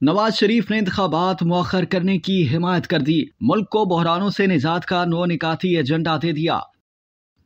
नवाज शरीफ ने इंतखाबात मौखर करने की हिमायत कर दी। मुल्क को बहरानों से निजात का नो निकाती एजेंडा दे दिया।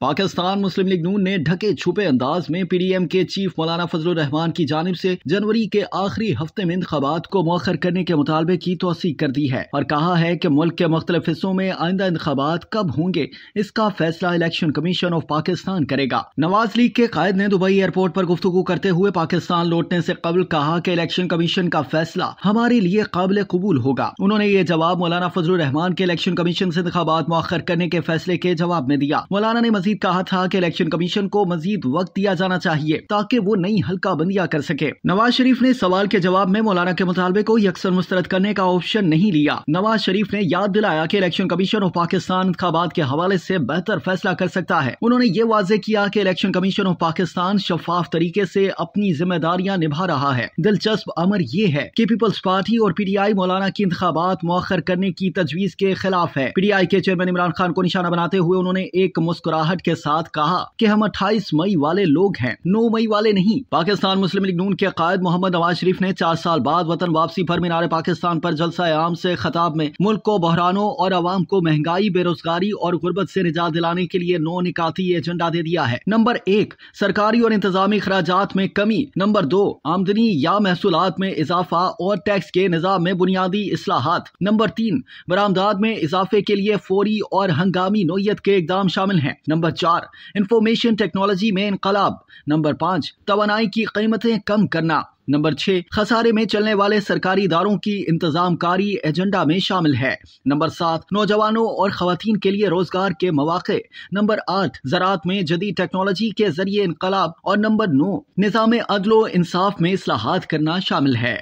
पाकिस्तान मुस्लिम लीग नून ने ढके छुपे अंदाज में पीडीएम के चीफ मौलाना फजलुर रहमान की जानिब से जनवरी के आखिरी हफ्ते में इंतखाबात को मौखर करने के मुतालबे की तौसीक कर दी है और कहा है कि मुल्क के मुख्तलिफ हिस्सों में आइंदा इंतखाबात कब होंगे इसका फैसला इलेक्शन कमीशन ऑफ पाकिस्तान करेगा। नवाज लीग के कायद ने दुबई एयरपोर्ट पर गुफ्तगू करते हुए पाकिस्तान लौटने से कबल कहा कि इलेक्शन कमीशन का फैसला हमारे लिए काबिल कबूल होगा। उन्होंने ये जवाब मौलाना फजलुर रहमान के इलेक्शन कमीशन से इंतखाबात मौखर करने के फैसले के जवाब में दिया। मौलाना ने मजीद कहा था कि इलेक्शन कमीशन को मजीद वक्त दिया जाना चाहिए ताकि वो नई हल्का बंदियां कर सके। नवाज शरीफ ने सवाल के जवाब में मौलाना के मुतालबे को यकसर मुस्तरद करने का ऑप्शन नहीं लिया। नवाज शरीफ ने याद दिलाया कि इलेक्शन कमीशन ऑफ पाकिस्तान इंतखाबात के हवाले से बेहतर फैसला कर सकता है। उन्होंने ये वाज़ेह किया कि इलेक्शन कमीशन ऑफ पाकिस्तान शफाफ तरीके से अपनी जिम्मेदारियां निभा रहा है। दिलचस्प अमर ये है कि पीपल्स पार्टी और पीटीआई मौलाना की इंतखाबात मौखर करने की तजवीज के खिलाफ है। पीटीआई के चेयरमैन इमरान खान को निशाना बनाते हुए उन्होंने एक मुस्कुराहट के साथ कहा कि हम 28 मई वाले लोग हैं, 9 मई वाले नहीं। पाकिस्तान मुस्लिम लीग नून के कायद मोहम्मद नवाज शरीफ ने 4 साल बाद वतन वापसी पर मीनार पाकिस्तान पर जलसा आम से खिताब में मुल्क को बहरानों और आवाम को महंगाई, बेरोजगारी और गुर्बत से निजात दिलाने के लिए नो निकाती एजेंडा दे दिया है। नंबर 1, सरकारी और इंतजामी खराजात में कमी। नंबर 2, आमदनी या महसूलात में इजाफा और टैक्स के निजाम में बुनियादी इस्लाहात। नंबर 3, बरामदात में इजाफे के लिए फौरी और हंगामी नोयत के इकदाम शामिल हैं। नंबर 4, इंफॉर्मेशन टेक्नोलॉजी में इनकलाब। नंबर 5, तवानाई की कीमतें कम करना। नंबर 6, खसारे में चलने वाले सरकारी इदारों की इंतजाम कारी एजेंडा में शामिल है। नंबर 7, नौजवानों और खवातीन के लिए रोजगार के मौके। नंबर 8, ज़राअत में जदीद टेक्नोलॉजी के जरिए इनकलाब। और नंबर 9, निज़ाम अदलो इंसाफ में इस्लाहात करना शामिल है।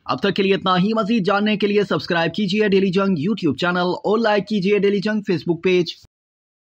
अब तक के लिए इतना ही। मजीद जानने के लिए सब्सक्राइब कीजिए डेली जंग यूट्यूब चैनल और लाइक कीजिए डेली जंग फेसबुक पेज।